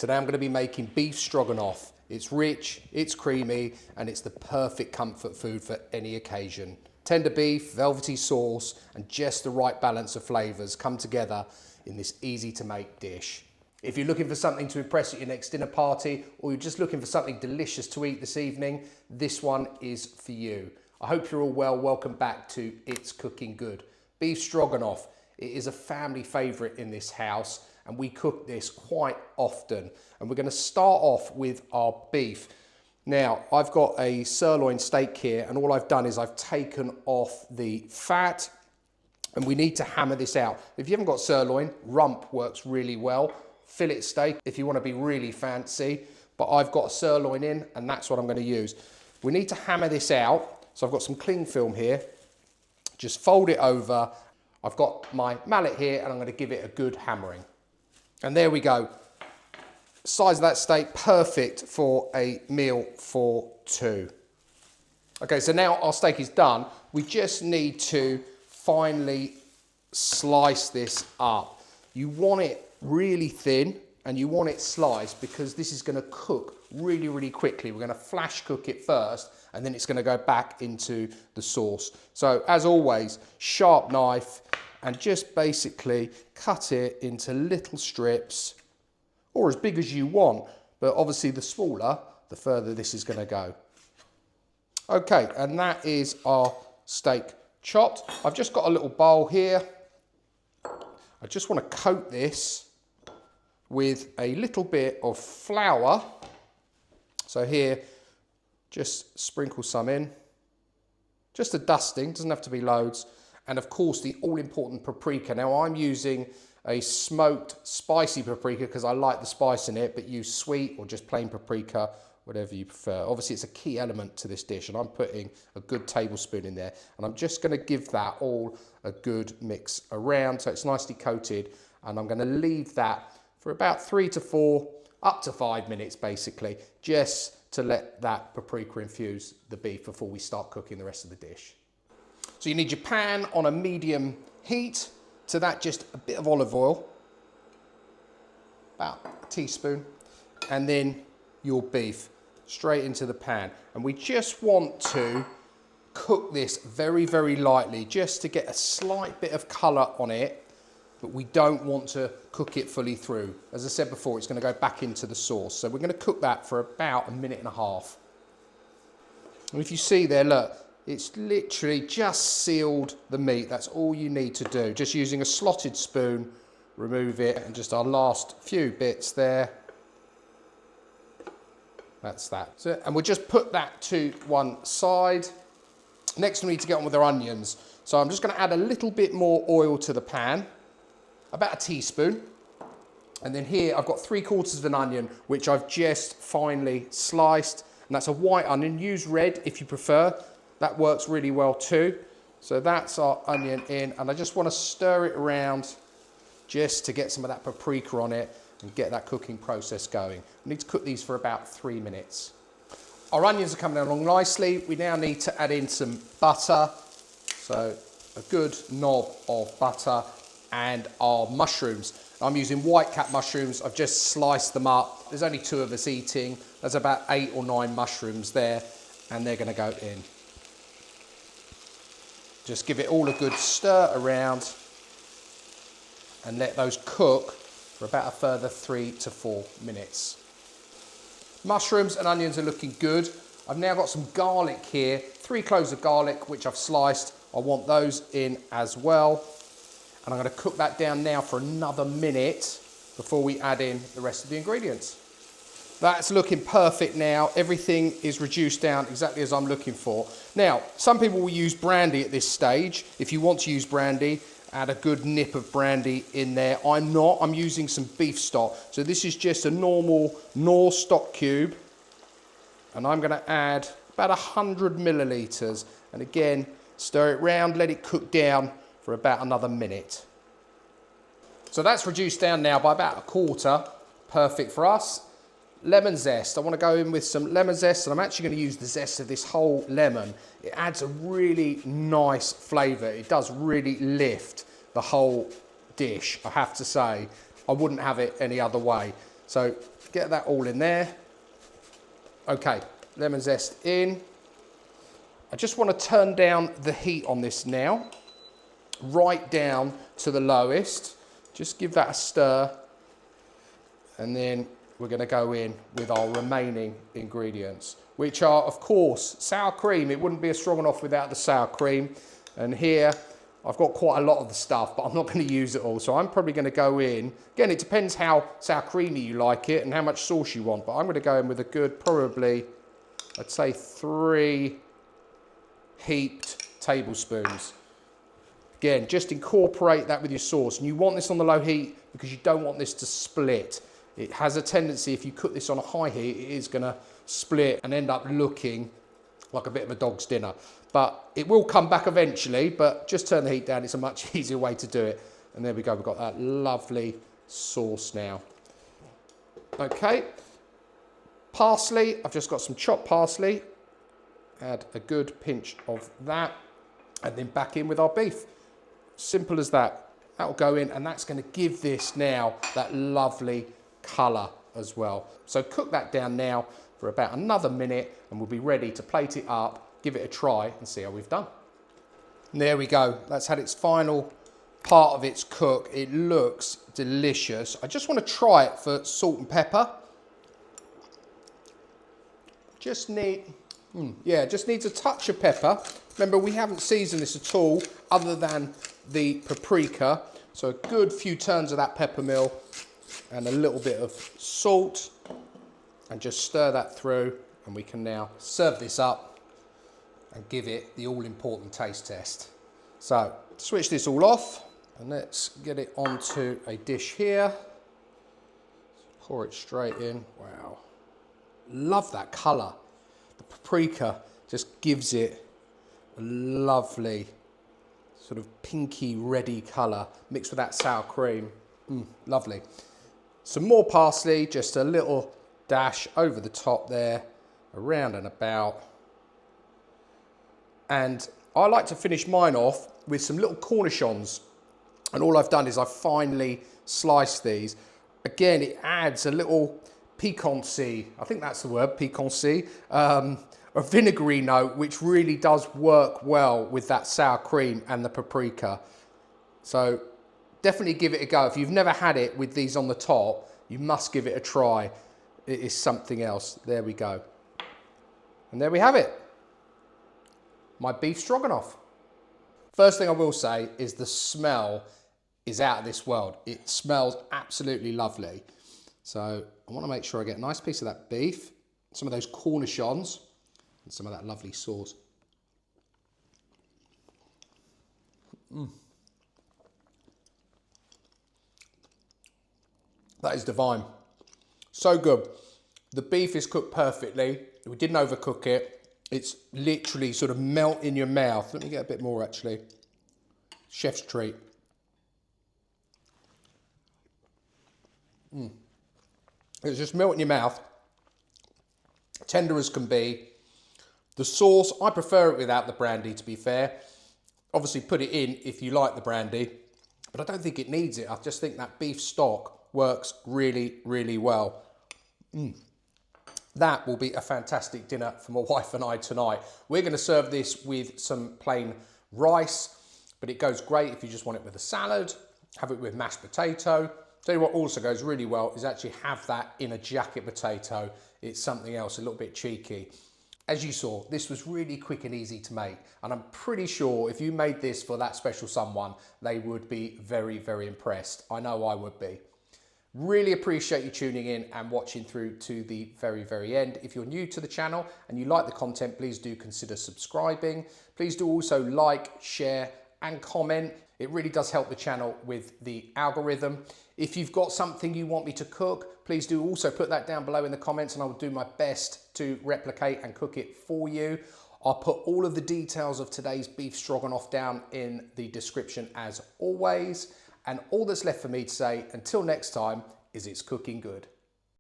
Today I'm going to be making beef stroganoff. It's rich, it's creamy, and it's the perfect comfort food for any occasion. Tender beef, velvety sauce, and just the right balance of flavours come together in this easy to make dish. If you're looking for something to impress at your next dinner party, or you're just looking for something delicious to eat this evening, this one is for you. I hope you're all well. Welcome back to It's Cooking Good. Beef stroganoff, it is a family favourite in this house, and we cook this quite often. And we're going to start off with our beef. Now, I've got a sirloin steak here, and all I've done is I've taken off the fat, and we need to hammer this out. If you haven't got sirloin, rump works really well. Fillet steak, if you want to be really fancy, but I've got a sirloin in, and that's what I'm going to use. We need to hammer this out, so I've got some cling film here. Just fold it over. I've got my mallet here, and I'm going to give it a good hammering. And there we go. Size of that steak, perfect for a meal for two. Okay, so now our steak is done. We just need to finely slice this up. You want it really thin and you want it sliced because this is going to cook really, really quickly. We're going to flash cook it first and then it's going to go back into the sauce. So as always, sharp knife and just basically cut it into little strips or as big as you want, but obviously the smaller, the further this is going to go. Okay, and that is our steak chopped. I've just got a little bowl here. I just want to coat this with a little bit of flour. So here, just sprinkle some in. Just a dusting, doesn't have to be loads. And of course the all-important paprika. Now I'm using a smoked spicy paprika because I like the spice in it, but use sweet or just plain paprika, whatever you prefer. Obviously it's a key element to this dish and I'm putting a good tablespoon in there. And I'm just gonna give that all a good mix around so it's nicely coated. And I'm gonna leave that for about 3 to 4, up to 5 minutes basically, just to let that paprika infuse the beef before we start cooking the rest of the dish. So you need your pan on a medium heat. To that, just a bit of olive oil, about a teaspoon, and then your beef straight into the pan. And we just want to cook this very, very lightly, just to get a slight bit of colour on it, but we don't want to cook it fully through. As I said before, it's going to go back into the sauce. So we're going to cook that for about 1.5 minutes. And if you see there, look, it's literally just sealed the meat. That's all you need to do. Just using a slotted spoon, remove it, and just our last few bits there. That's that. So, and we'll just put that to one side. Next we need to get on with our onions. So I'm just going to add a little bit more oil to the pan, about a teaspoon. And then here I've got 3/4 of an onion, which I've just finely sliced. And that's a white onion. Use red if you prefer. That works really well too. So that's our onion in, and I just want to stir it around just to get some of that paprika on it and get that cooking process going. We need to cook these for about 3 minutes. Our onions are coming along nicely. We now need to add in some butter. So a good knob of butter and our mushrooms. I'm using white cap mushrooms. I've just sliced them up. There's only 2 of us eating. There's about 8 or 9 mushrooms there, and they're going to go in. Just give it all a good stir around and let those cook for about a further 3 to 4 minutes. Mushrooms and onions are looking good. I've now got some garlic here, 3 cloves of garlic, which I've sliced. I want those in as well. And I'm going to cook that down now for another minute before we add in the rest of the ingredients. That's looking perfect now. Everything is reduced down exactly as I'm looking for. Now, some people will use brandy at this stage. If you want to use brandy, add a good nip of brandy in there. I'm not. I'm using some beef stock. So this is just a normal Knorr stock cube. And I'm going to add about 100 millilitres. And again, stir it round, let it cook down for about another minute. So that's reduced down now by about 1/4. Perfect for us. Lemon zest. I want to go in with some lemon zest, and I'm actually going to use the zest of this whole lemon. It adds a really nice flavour. It does really lift the whole dish, I have to say. I wouldn't have it any other way. So get that all in there. Okay, lemon zest in. I just want to turn down the heat on this now, right down to the lowest. Just give that a stir. And then we're going to go in with our remaining ingredients, which are, of course, sour cream. It wouldn't be a stroganoff without the sour cream. And here, I've got quite a lot of the stuff, but I'm not going to use it all. So I'm probably going to go in. Again, it depends how sour creamy you like it and how much sauce you want. But I'm going to go in with a good, probably, I'd say 3 heaped tablespoons. Again, just incorporate that with your sauce. And you want this on the low heat because you don't want this to split. It has a tendency, if you cook this on a high heat, it is going to split and end up looking like a bit of a dog's dinner. But it will come back eventually, but just turn the heat down. It's a much easier way to do it. And there we go. We've got that lovely sauce now. Okay. Parsley. I've just got some chopped parsley. Add a good pinch of that. And then back in with our beef. Simple as that. That will go in, and that's going to give this now that lovely colour as well. So cook that down now for about another minute, and we'll be ready to plate it up, give it a try, and see how we've done. And there we go. That's had its final part of its cook. It looks delicious. I just want to try it for salt and pepper. Just need, just needs a touch of pepper. Remember, we haven't seasoned this at all other than the paprika. So a good few turns of that pepper mill and a little bit of salt, and just stir that through, and we can now serve this up and give it the all-important taste test. So switch this all off, and let's get it onto a dish here. Pour it straight in. Wow. Love that colour. The paprika just gives it a lovely sort of pinky reddy colour mixed with that sour cream. Lovely. Some more parsley, just a little dash over the top there, around and about. And I like to finish mine off with some little cornichons. And all I've done is I've finely sliced these. Again, it adds a little piquancy, I think that's the word, piquancy, a vinegary note, which really does work well with that sour cream and the paprika. So definitely give it a go. If you've never had it with these on the top, you must give it a try. It is something else. There we go. And there we have it. My beef stroganoff. First thing I will say is the smell is out of this world. It smells absolutely lovely. So I want to make sure I get a nice piece of that beef, some of those cornichons, and some of that lovely sauce. That is divine. So good. The beef is cooked perfectly. We didn't overcook it. It's literally sort of melt in your mouth. Let me get a bit more actually. Chef's treat. It's just melt in your mouth. Tender as can be. The sauce, I prefer it without the brandy, to be fair. Obviously put it in if you like the brandy, but I don't think it needs it. I just think that beef stock works really, really well. That will be a fantastic dinner for my wife and I tonight. We're going to serve this with some plain rice, but it goes great if you just want it with a salad. Have it with mashed potato. Tell you what also goes really well is actually have that in a jacket potato. It's something else, a little bit cheeky. As you saw, this was really quick and easy to make, and I'm pretty sure if you made this for that special someone, they would be very, very impressed. I know I would be. Really appreciate you tuning in and watching through to the very, very end. If you're new to the channel and you like the content, please do consider subscribing. Please do also like, share, and comment. It really does help the channel with the algorithm. If you've got something you want me to cook, please do also put that down below in the comments, and I will do my best to replicate and cook it for you. I'll put all of the details of today's beef stroganoff down in the description as always. And all that's left for me to say until next time is it's cooking good.